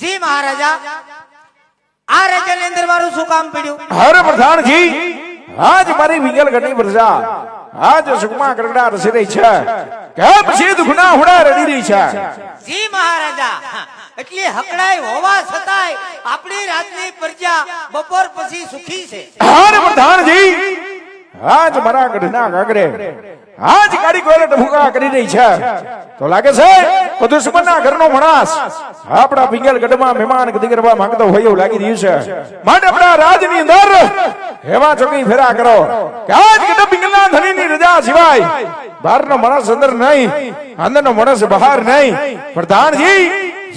જી મહારાજા, આ રાજ્યની અંદર મારું શું કામ પડ્યું? હર પ્રધાનજી, આજ મારી વિંગલગઢની પ્રજા આજ સુખમાં ગરગડા રસી રહી છે, કેમ સીધ ગુના હુડા રડી રહી છે. જી મહારાજા, એટલી હકડાઈ હોવા છતાંય આપણી રાજની પ્રજા બપોર પછી સુખી છે. હર પ્રધાનજી, આજ મારા ગઢના ગાગરે આજ ગાડી કોયલે ડભુકા કરી રહી છે, તો લાગે છે કે દુશ્મનના ઘરનો માણસ આપણા વિંગલગઢમાં મહેમાન ગતિ કરવા માંગતો હોય એવું લાગી રહ્યું છે. માટે આપણા રાજની અંદર એવા ચોકી ફેરા કરો કે આજ ગઢ વિંગલના ધણીની રજા સિવાય બહારનો માણસ અંદર નહીં, અંદરનો માણસ બહાર નહીં. પ્રધાનજી,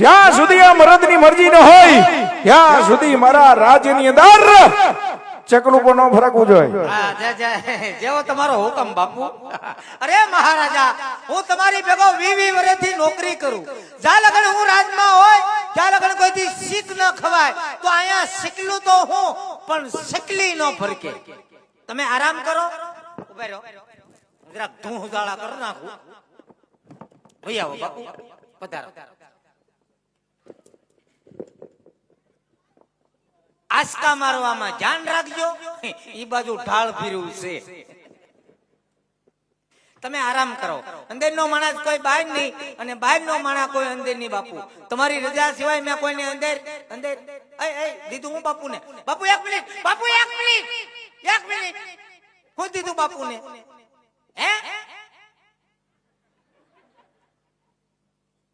જ્યાં સુધી આ મરદની મરજી ન હોય ત્યાં સુધી મારા રાજ્યની અંદર ચકલું પણ ન ફરકવું જોઈએ. જેવો તમારો હુકમ બાપુ. અરે મહારાજા, હું તમારી ભેગો 20 વર્ષથી નોકરી કરું. જ્યાં લગન હું રાજમાં હોય ત્યાં લગન કોઈથી શીખ ન ખવાય, તો અહીંયા શીખલું તો હું પણ શીખલી ન ફરકે. તમે આરામ કરો, ઉભા રહો, જરાક ધૂં ઉજાળા કરી નાખું. ભઈ આવો બાપુ, પધારો. આસકા મારવામાં ધ્યાન રાખજો, ઈ બાજુ ઢાળ ફીરવું છે. તમે આરામ કરો. અંદરનો માણસ કોઈ બહાર નહીં અને બહારનો માણસ કોઈ અંદર નહીં બાપુ. તમારી રજા સિવાય મેં કોઈને અંદર દીધું હું બાપુને. બાપુ 1 મિનિટ, બાપુ 1 મિનિટ, 1 મિનિટ. હું દીધું બાપુને? હે,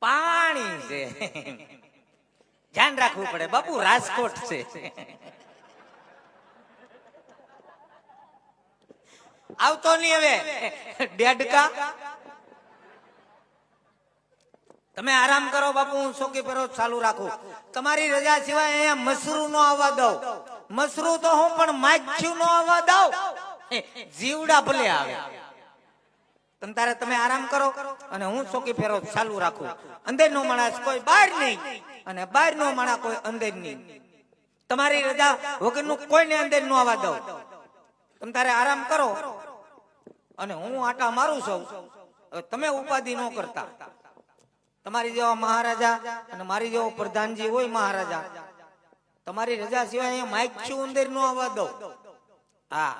પાણી છે. ધ્યાન રાખવું પડે બાપુ, રાજકોટ છે. આવતો નહીં હવે ડેડકા. તમે આરામ કરો બાપુ, હું શોકી ફેરો ચાલુ રાખું. તમારી રજા સિવાય અહીંયા મસરૂ નો આવવા દઉં. મસરૂ તો હું પણ માછ્યું નો આવવા દઉં. જીવડા ભલે આવે. તારે તમે આરામ કરો અને હું શોકી ફેરો ચાલુ રાખું. અંદર નો માણસ કોઈ બહાર નહીં અને બહાર નો માણસ કોઈ અંદર નહીં. તમારી રજા વગરનું કોઈને અંદર નો આવવા દઉં. તમે તારે આરામ કરો અને હું આટા મારું છું. તમે ઉપાધિ ન કરતા. તમારી જેવા મહારાજા અને મારી જેવો પ્રધાનજી હોય મહારાજા, તમારી રજા સિવાય અહીંયા માઇક છું અંદર નો આવવા દઉં. હા,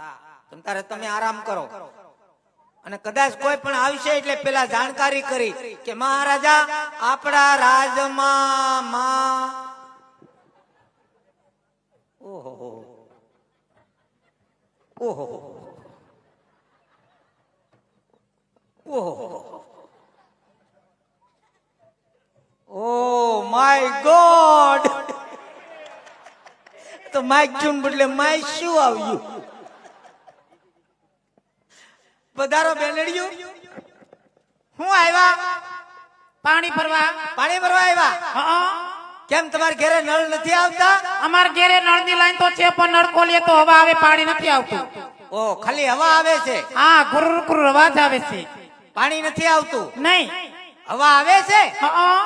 તમે આરામ કરો. અને કદાચ કોઈ પણ આવશે એટલે પેલા જાણકારી કરી કે મહારાજા આપણા રાજમાં ઓહો ઓહો ઓહો ઓ માય ગોડ. તો માઇક ચૂન બદલે માય શું આવ્યું? પધારો બેનડીયું. હું આવ્યા પાણી ભરવા. પાણી ભરવા આવ્યા? હા. કેમ તમારા ઘરે નળ નથી આવતા? અમાર ઘરે નળની લાઈન તો છે પણ નળ ખોલીએ તો હવા આવે, પાણી નથી આવતું. ઓ, ખાલી હવા આવે છે? હા, ગુરુ ગુરુ અવાજ આવે છે, પાણી નથી આવતું? નહીં. હવા આવે છે? હા.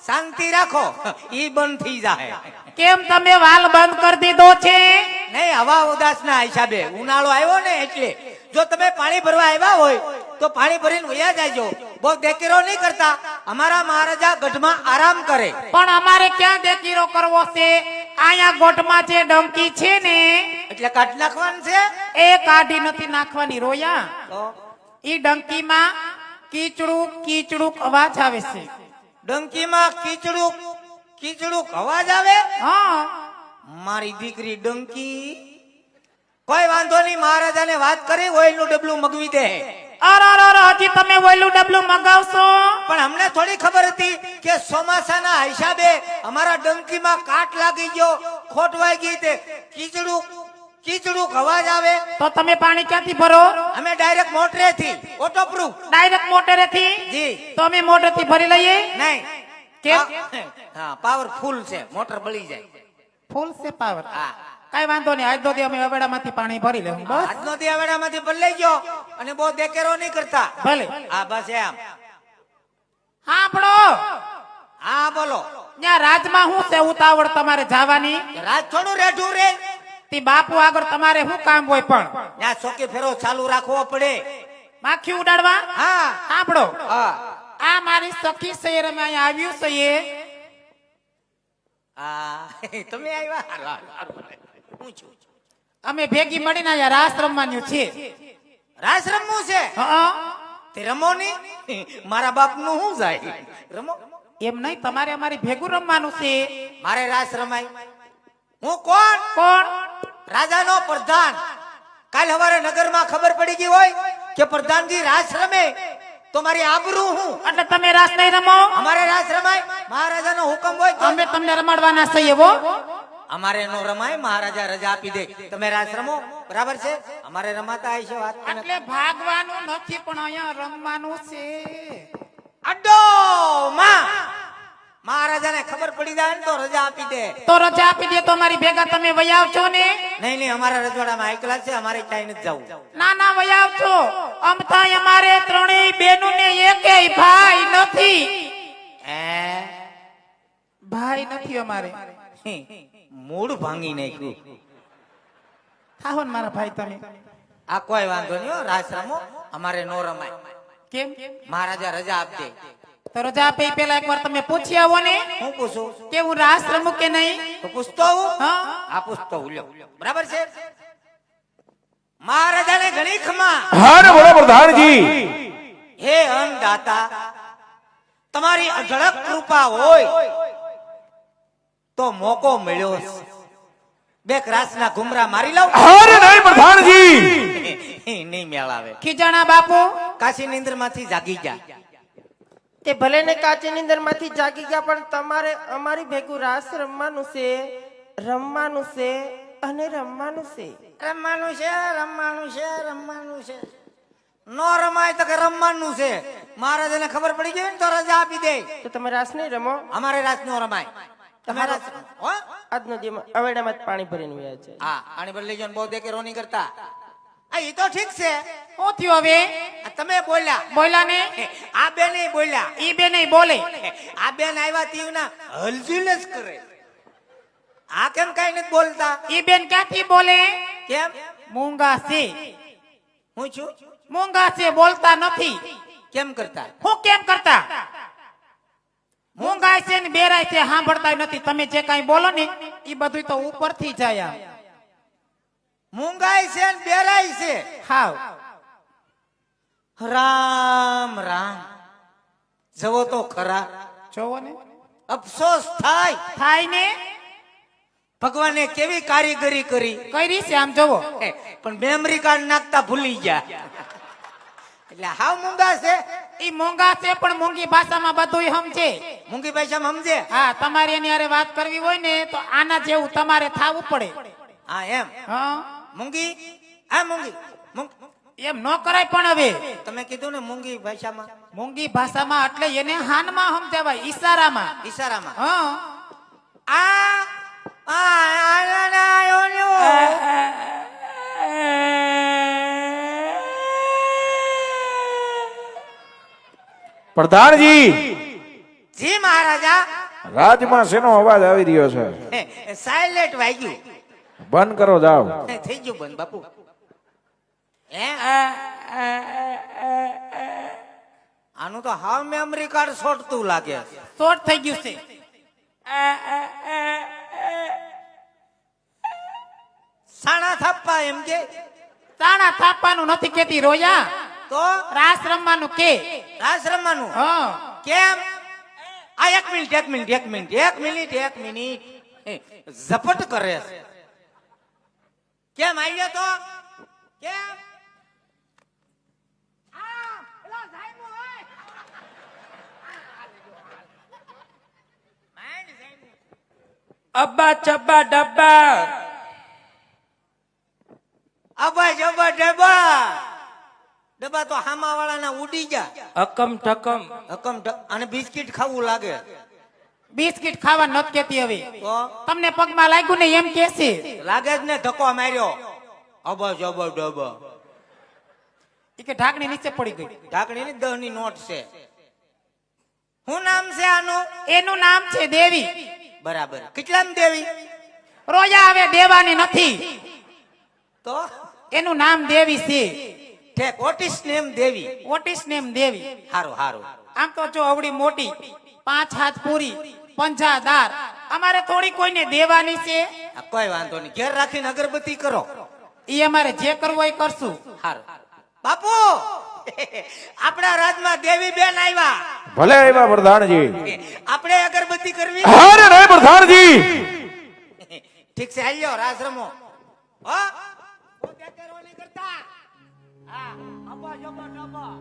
શાંતિ રાખો, ઈ બંધ થઈ જાય. કેમ તમે વાલ બંધ કરી દીધો છે? નહીં, હવા ઉદાસ ના હિસાબે. ઉનાળો આવ્યો ને એટલે. જો તમે પાણી ભરવા આવ્યા હોય તો પાણી ભરીને વયા જાજો. બહુ દેખીરો નહીં કરતા. અમારા મહારાજા ગઢમાં આરામ કરે. પણ અમારે ક્યાં દેખીરો કરવો છે? અહીંયા ગોઠમાં જે ડંકી છે ને એટલે કાઢ નાખવાનું છે. એ કાઢી નથી નાખવાની રોયા. ઈ ડંકીમાં કીચડું કીચડું અવાજ આવે છે. ડંકીમાં કીચડું કીચડું અવાજ આવે? હા. મારી દીકરી ડંકી. કોઈ વાંધો નહીં, મહારાજાને વાત કરી ઓઇલનું ડબલું મગવી દે. અરે હજી તમે ઓઇલનું ડબલું મગાવશો? પણ અમને થોડી ખબર હતી કે ચોમાસાના હિસાબે અમારા ડંકીમાં કાટ લાગી ગયો, ખોટ વાગી તે કીચડું કીચડું અવાજ આવે. તો તમે પાણી ક્યાંથી ભરો? અમે ડાયરેક્ટ મોટરેથી, ઓટોપ્રૂફ. ડાયરેક્ટ મોટરેથી? જી. તો અમે મોટરથી ભરી લઈએ? નહીં. કેમ? હા, પાવરફુલ છે, મોટર બળી જાય. ફૂલ છે પાવર? હા, કઈ વાંધો નહીં. આજ દો અમે હવેડામાંથી પાણી ભરી લેવું. બસ આજનો દી હવેડામાંથી ભરી લઈ ગયો અને બહુ દેકેરો નહીં કરતા. ભલે. હા, બસ એમ. સાંભળો. હા, બોલો. ત્યાં રાજમાં શું છે ઉતાવળ તમારે જવાની? રાત થોડું રેઠું રે. તે બાપુ આગળ તમારે શું કામ હોય? પણ ત્યાં ચોકી ફેરો ચાલુ રાખવો પડે. માખી ઉડાડવા? હા. સાંભળો, હા આ મારી સખી શહેર માં અહીંયા આવ્યું છે. તમે આવ્યા હારું, હારું, હારું. હું છું અમે ભેગી મળીને અહીંયા રાસ રમવાનું છે. રાસ રમવું છે હા, તે રમો ની મારા બાપ નું શું જાય રમો એમ નહીં, તમારે અમારી ભેગું રમવાનું છે. મારે રાસ રમાય. હું કોણ? કોણ? રાજાનો પ્રધાન. કાલ સવારે નગરમાં ખબર પડી ગઈ હોય કે પ્રધાનજી રાસ રમે તો મારી આબરૂ હું. એટલે તમે રાસ નહીં રમો? અમારે રાસ રમાય, મહારાજાનો હુકમ હોય તો. અમે તમને રમાડવાના છીએ એવો. અમારે નો રમાય, મહારાજા રજા આપી દે. તમે રાસ રમો, બરાબર છે? અમારે રમાતા આવી છે વાત તમે. એટલે ભાગવાનું નથી પણ અહીંયા રમવાનું છે. અડ્ડો માં મહારાજાને ખબર પડી જાય ને તો રજા આપી દે. તો રજા આપી દે તો અમારી ભેગા તમે વહી આવજો ને. નહીં નહીં, અમારા રજવાડામાં એકલા છે, અમારે ક્યાંય નથી જવું. ના ના, વહી આવજો. આમ થાય અમારે ત્રણેય બેનું ને એકેય ભાઈ નથી. ભાઈ નથી અમારે. મૂળ ભાંગી નાખ્યું. થાઓ ને મારા ભાઈ તમે. આ કોઈ વાંધો નહીં હો, રાસ રમો. અમારે નો રમાય. કેમ? મહારાજા રજા આપી દે. તો રજા આપે ઈ પેલા એકવાર તમે પૂછી આવો ને હું પૂછું? કે હું રાસ રમું કે નહીં. તો પૂછતો હું. હા, આ પૂછતો હું. લ્યો, બરાબર છે? મહારાજાને ઘણી ખમા. હા ને બોલો પ્રધાનજી. હે અન્નદાતા, તમારી અઢળક કૃપા હોય તો મોકો મળ્યો છે. બે ક્રાસના ઘુમરા મારી લઉં. હા ને નહીં પ્રધાનજી. નહીં મેળ આવે. ખીજાણા બાપુ, કાશી નિંદ્ર માંથી જાગી જા. તે ભલે ને કાચી નીંદર માંથી જાગી ગયા પણ તમારે અમારી ભેગું રાસ રમવાનું છે, રમવાનું છે અને રમવાનું છે. રમવાનું છે, રમવાનું છે, રમવાનું છે. નો રમાય તો કે રમવાનું છે. મહારાજાને ખબર પડી ગઈ ને તો રજા આપી દે. તો તમે રાસ નહીં રમો. અમારે રાત નો રમાય. તમે રાત રમો, હો? આજનો દી અવેડામાં જ પાણી ભરીને વયા છે. હા, આની બદલે જો બહુ દેખેરો નહીં કરતા. આ ઈ તો ઠીક છે. શું થયું હવે? આ તમે બોલ્યા, બોલ્યા ને? આ બેન બોલ્યા. ઈ બે નહીં બોલે. આ બેન આવ્યા તીવના હલઝુલ જ કરે. આ કેમ કઈ નથી બોલતા? ઈ બેન ક્યાંથી બોલે? કેમ? મૂંગા છે. હું છું? મૂંગા છે, બોલતા નથી. કેમ કરતા? હું કેમ કરતા? મૂંગાય છે ને બેરાય છે, સાંભળતા નથી. તમે જે કાંઈ બોલો ને ઈ બધું તો ઉપરથી જાય. મૂંગાઈ છે ને બેરાઈ છે. હાવ રામ રામ. જવો તો ખરા. જોવો ને, અફસોસ થાય ને ભગવાને કેવી કારીગરી કરી. કરી છે આમ જોવો. પણ મેમરી કાર્ડ નાખતા ભૂલી ગયા. એટલે હાવ મૂંગા છે. ઈ મૂંગા છે પણ મૂંગી ભાષામાં બધું સમજે. મૂંગી ભાષામાં સમજે. હા, તમારે એની હારે વાત કરવી હોય ને તો આના જેવું તમારે થાવું પડે. હા એમ. હા, મૂંગી. આ મૂંગી. એમ ન કરાય. પણ હવે તમે કીધું ને મૂંગી ભાષામાં, મૂંગી ભાષામાં એટલે એને હાનમાં સમજાવાય, ઈશારામાં. ઈશારામાં. હા, પ્રધાનજી. જી મહારાજા. રાજમાં શેનો અવાજ આવી રહ્યો છે? સાયલેન્ટ વાગ્યું. બંધ કરો જાવ. થઈ ગયું બંધ બાપુ. આનું તો હાવ મેમરી કાર્ડ છોડતું લાગે. શોર્ટ થઈ ગયું છે. સાણા થાપા એમ કે. તાણા થાપવાનું નથી કેતી રોયા, તો રાસ રમવાનું કે. રાસ રમવાનું. હા, કેમ? આ એક મિનિટ ઝપટ કરે છે. કેમ આવ્યો તો? કેમ? અબ્બા ચબ્બા ડબ્બા અબા જબા ડબ્બા તો હામા વાળાના ઉડી ગયા. અકમ ટકમ અને બિસ્કિટ ખાવું લાગે. બિસ્કિટ ખાવા નથી કેતી હવે. તો તમને પગમાં લાગ્યું ને એમ કે છે. લાગે જ ને, ધક્કો માર્યો. અબા જબા ડબ્બા. ઈ કે ઢાકણી નીચે પડી ગઈ. ઢાકણીની 10 ની નોટ છે. શું નામ છે આનું? એનું નામ છે દેવી. બરાબર. કેટલામ દેવી? રોયા હવે દેવાની નથી, તો એનું નામ દેવી છે. ઠેક. ઓટિસ નેમ દેવી. ઓટિસ નેમ દેવી. હારું હારું. આમ તો જો અવડી મોટી, 5 હાથ પૂરી, પંજાદાર, અમારે થોડી કોઈને દેવાની છે. આ કોઈ વાંધો નહીં, ઘેર રાખીને અગરબત્તી કરો. ઈ અમારે જે કરવું હોય એ કરશું. હારું. બાપુ આપણા રાજમાં દેવી બેન આવ્યા. ભલે આવ્યા પ્રધાનજી. આપણે અગરબત્તી કરવી. અરે રે પ્રધાનજી. ઠીક છે, હાલ્યો રાસ રમો. હો પોતે કરવા નહીં કરતા. હા, અબા જબા ડબા.